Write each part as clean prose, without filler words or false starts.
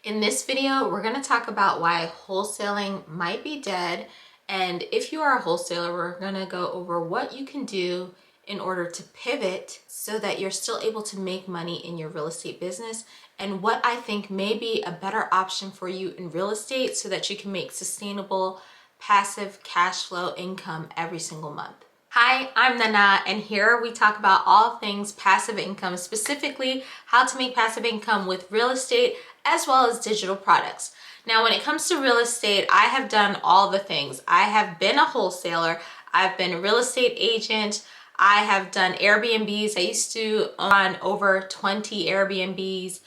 In this video, we're going to talk about why wholesaling might be dead. And if you are a wholesaler, we're going to go over what you can do in order to pivot so that you're still able to make money in your real estate business, and what I think may be a better option for you in real estate so that you can make sustainable, passive cash flow income every single month. Hi, I'm Nana, and here we talk about all things passive income, specifically how to make passive income with real estate as well as digital products. Now, when it comes to real estate, I have done all the things. I have been a wholesaler, I've been a real estate agent, I have done Airbnbs. I used to own over 20 Airbnbs,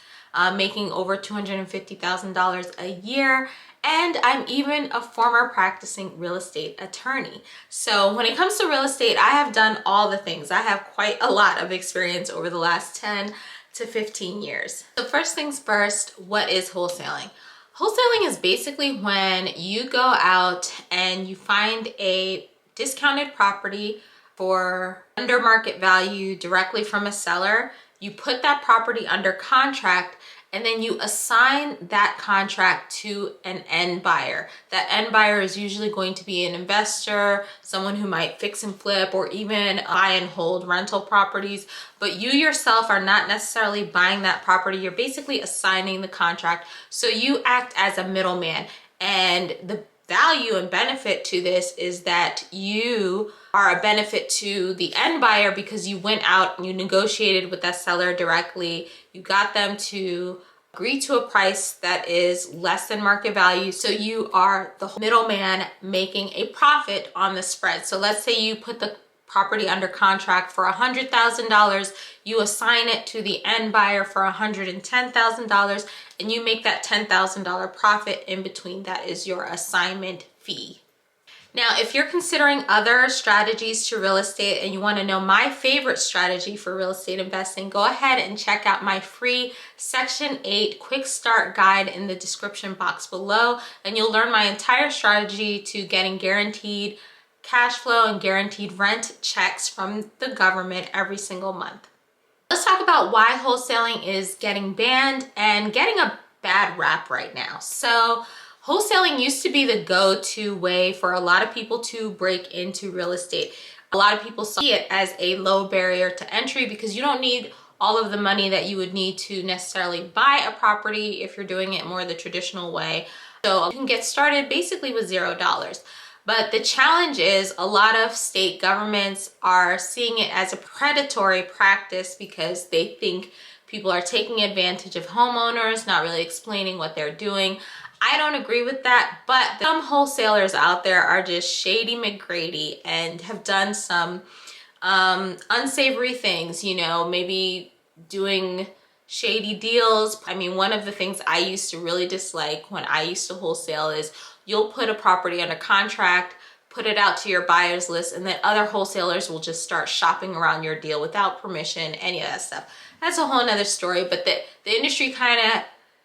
making over $250,000 a year. And I'm even a former practicing real estate attorney. So when it comes to real estate, I have done all the things. I have quite a lot of experience over the last 10 to 15 years. So first things first, what is wholesaling? Wholesaling is basically when you go out and you find a discounted property for under market value directly from a seller. You put that property under contract, and then you assign that contract to an end buyer. That end buyer is usually going to be an investor, someone who might fix and flip, or even buy and hold rental properties. But you yourself are not necessarily buying that property. You're basically assigning the contract. So you act as a middleman. And the value and benefit to this is that you are a benefit to the end buyer because you went out and you negotiated with that seller directly. You got them to agree to a price that is less than market value. So you are the middleman making a profit on the spread. So let's say you put the property under contract for $100,000, you assign it to the end buyer for $110,000, and you make that $10,000 profit in between. That is your assignment fee. Now, if you're considering other strategies to real estate and you want to know my favorite strategy for real estate investing, go ahead and check out my free Section 8 quick start guide in the description box below, and you'll learn my entire strategy to getting guaranteed cash flow and guaranteed rent checks from the government every single month. Let's talk about why wholesaling is getting banned and getting a bad rap right now. So wholesaling used to be the go-to way for a lot of people to break into real estate. A lot of people see it as a low barrier to entry because you don't need all of the money that you would need to necessarily buy a property if you're doing it more the traditional way. So you can get started basically with $0. But the challenge is a lot of state governments are seeing it as a predatory practice because they think people are taking advantage of homeowners, not really explaining what they're doing. I don't agree with that, but some wholesalers out there are just shady McGrady and have done some unsavory things, maybe doing shady deals. I mean, one of the things I used to really dislike when I used to wholesale is you'll put a property under contract, put it out to your buyers list, and then other wholesalers will just start shopping around your deal without permission, any of that stuff. That's a whole nother story, but the industry kind of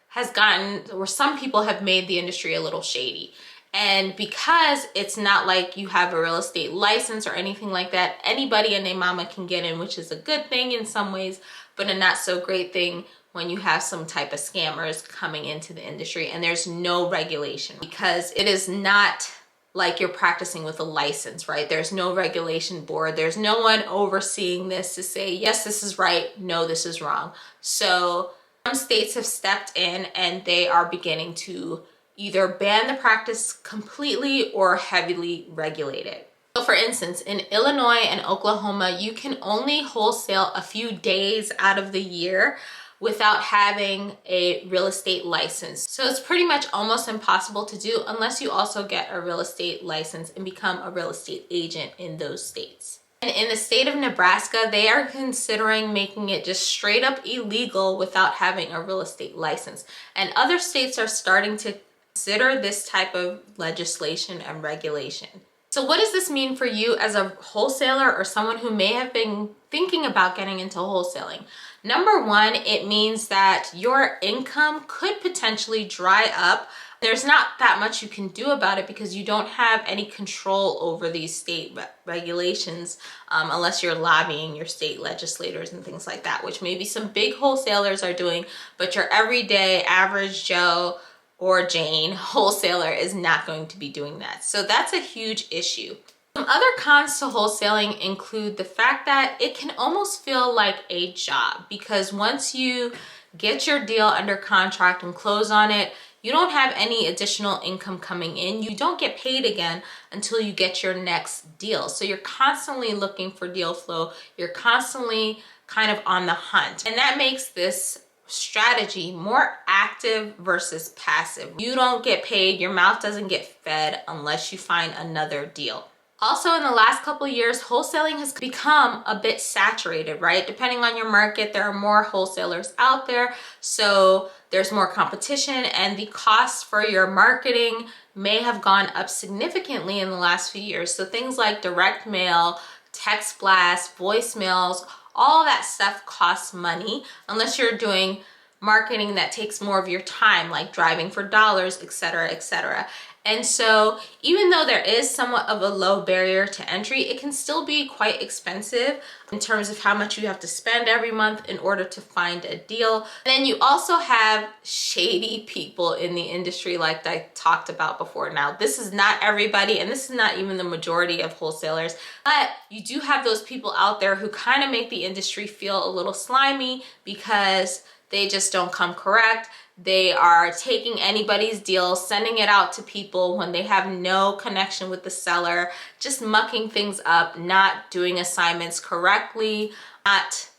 has gotten, or some people have made the industry a little shady. And because it's not like you have a real estate license or anything like that, anybody and their mama can get in, which is a good thing in some ways, but a not so great thing when you have some type of scammers coming into the industry and there's no regulation, because it is not like you're practicing with a license, right? There's no regulation board. There's no one overseeing this to say, yes, this is right. No, this is wrong. So some states have stepped in and they are beginning to either ban the practice completely or heavily regulate it. So for instance, in Illinois and Oklahoma, you can only wholesale a few days out of the year without having a real estate license. So it's pretty much almost impossible to do unless you also get a real estate license and become a real estate agent in those states. And in the state of Nebraska, they are considering making it just straight up illegal without having a real estate license. And other states are starting to consider this type of legislation and regulation. So what does this mean for you as a wholesaler or someone who may have been thinking about getting into wholesaling? Number one, it means that your income could potentially dry up There's not that much you can do about it because you don't have any control over these state regulations unless you're lobbying your state legislators and things like that, which maybe some big wholesalers are doing, but your everyday average Joe or Jane wholesaler is not going to be doing that. So that's a huge issue. Some other cons to wholesaling include the fact that it can almost feel like a job, because once you get your deal under contract and close on it, you don't have any additional income coming in. You don't get paid again until you get your next deal. So you're constantly looking for deal flow. You're constantly kind of on the hunt. And that makes this strategy more active versus passive. You don't get paid, your mouth doesn't get fed unless you find another deal. Also, in the last couple of years, wholesaling has become a bit saturated, right? Depending on your market, there are more wholesalers out there, so there's more competition, and the cost for your marketing may have gone up significantly in the last few years. So things like direct mail, text blasts, voicemails, all that stuff costs money unless you're doing marketing that takes more of your time, like driving for dollars, etc., etc. And so even though there is somewhat of a low barrier to entry, it can still be quite expensive in terms of how much you have to spend every month in order to find a deal. And then you also have shady people in the industry like I talked about before. Now, this is not everybody, and this is not even the majority of wholesalers, but you do have those people out there who kind of make the industry feel a little slimy because they just don't come correct. They are taking anybody's deal, sending it out to people when they have no connection with the seller, just mucking things up, not doing assignments correctly, not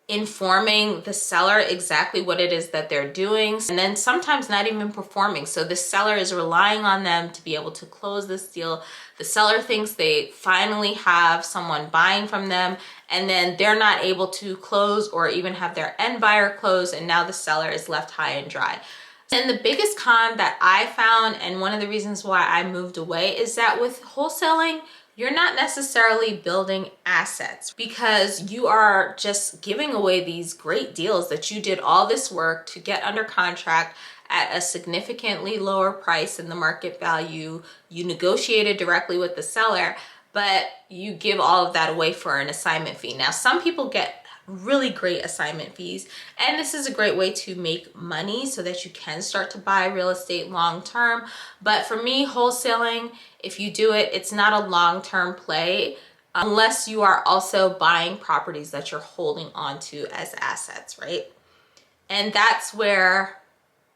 informing the seller exactly what it is that they're doing, and then sometimes not even performing. So the seller is relying on them to be able to close this deal. The seller thinks they finally have someone buying from them, and then they're not able to close or even have their end buyer close, and now the seller is left high and dry. And the biggest con that I found, and one of the reasons why I moved away, is that with wholesaling, you're not necessarily building assets because you are just giving away these great deals that you did all this work to get under contract at a significantly lower price than the market value. You negotiated directly with the seller, but you give all of that away for an assignment fee. Now, some people get really great assignment fees, and this is a great way to make money so that you can start to buy real estate long term. But for me, wholesaling, if you do it, it's not a long-term play unless you are also buying properties that you're holding on to as assets, right? And that's where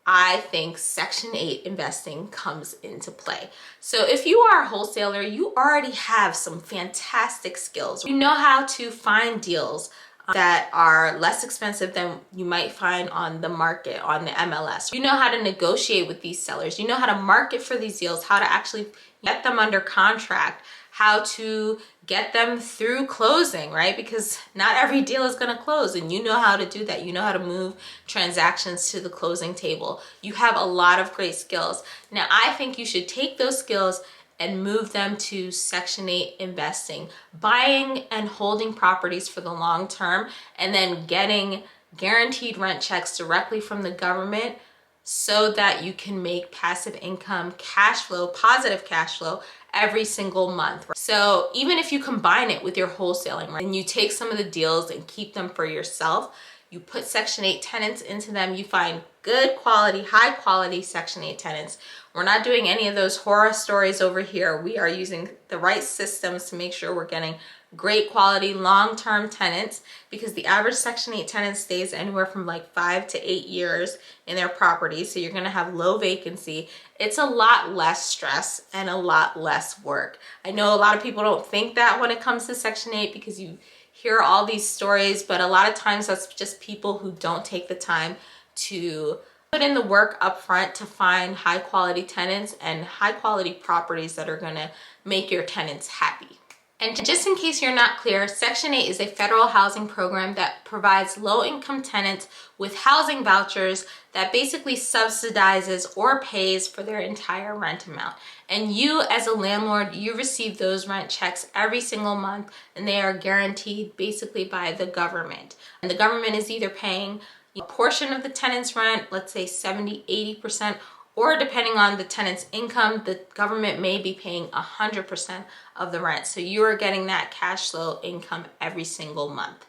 I think Section 8 investing comes into play. So if you are a wholesaler, you already have some fantastic skills. You know how to find deals that are less expensive than you might find on the market, on the MLS. You know how to negotiate with these sellers. You know how to market for these deals, how to actually get them under contract, how to get them through closing, right? Because not every deal is going to close, and you know how to do that. You know how to move transactions to the closing table. You have a lot of great skills. Now, I think you should take those skills and move them to Section 8 investing, buying and holding properties for the long term, and then getting guaranteed rent checks directly from the government so that you can make passive income, cash flow, positive cash flow every single month. So even if you combine it with your wholesaling, right, and you take some of the deals and keep them for yourself, you put Section 8 tenants into them, you find good quality, high quality Section 8 tenants. We're not doing any of those horror stories over here. We are using the right systems to make sure we're getting great quality long-term tenants, because the average Section 8 tenant stays anywhere from like 5 to 8 years in their property. So you're gonna have low vacancy. It's a lot less stress and a lot less work. I know a lot of people don't think that when it comes to Section 8 because you hear all these stories, but a lot of times that's just people who don't take the time to put in the work up front to find high quality tenants and high quality properties that are gonna make your tenants happy. And just in case you're not clear, Section 8 is a federal housing program that provides low-income tenants with housing vouchers that basically subsidizes or pays for their entire rent amount. And you, as a landlord, you receive those rent checks every single month, and they are guaranteed basically by the government. And the government is either paying a portion of the tenant's rent, let's say 70, 80%, or depending on the tenant's income, the government may be paying 100% of the rent. So you are getting that cash flow income every single month.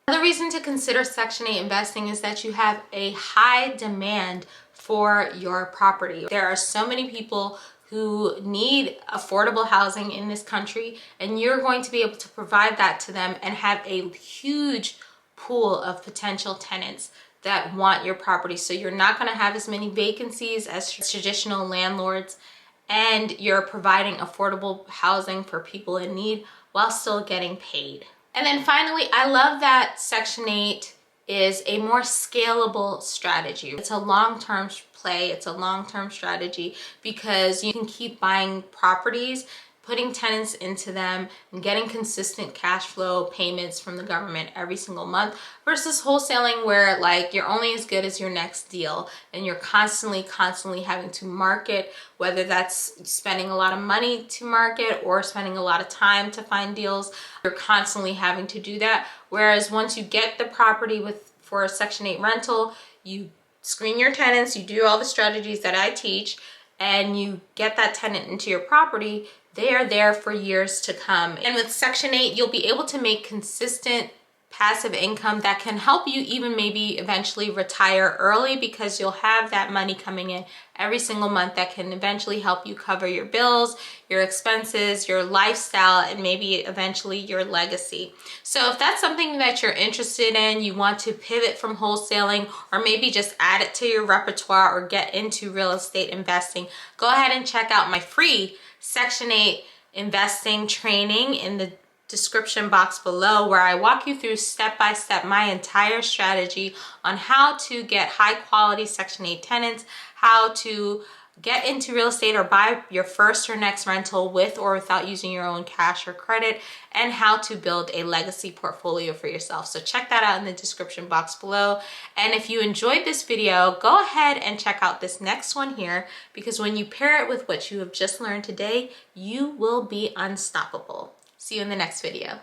Another reason to consider Section 8 investing is that you have a high demand for your property. There are so many people who need affordable housing in this country, and you're going to be able to provide that to them and have a huge pool of potential tenants that want your property. So you're not going to have as many vacancies as traditional landlords, and you're providing affordable housing for people in need while still getting paid. And then finally, I love that Section 8 is a more scalable strategy. It's a long-term play, it's a long-term strategy, because you can keep buying properties, putting tenants into them, and getting consistent cash flow payments from the government every single month, versus wholesaling, where like you're only as good as your next deal, and you're constantly having to market, whether that's spending a lot of money to market or spending a lot of time to find deals. You're constantly having to do that. Whereas once you get the property for a Section 8 rental, you screen your tenants, you do all the strategies that I teach, and you get that tenant into your property, they are there for years to come. And with Section 8, you'll be able to make consistent passive income that can help you even maybe eventually retire early, because you'll have that money coming in every single month that can eventually help you cover your bills, your expenses, your lifestyle, and maybe eventually your legacy. So if that's something that you're interested in, you want to pivot from wholesaling, or maybe just add it to your repertoire or get into real estate investing, go ahead and check out my free Section 8 investing training in the description box below, where I walk you through step by step my entire strategy on how to get high quality Section 8 tenants, how to get into real estate or buy your first or next rental with or without using your own cash or credit, and how to build a legacy portfolio for yourself. So check that out in the description box below. And if you enjoyed this video, go ahead and check out this next one here, because when you pair it with what you have just learned today, you will be unstoppable. See you in the next video.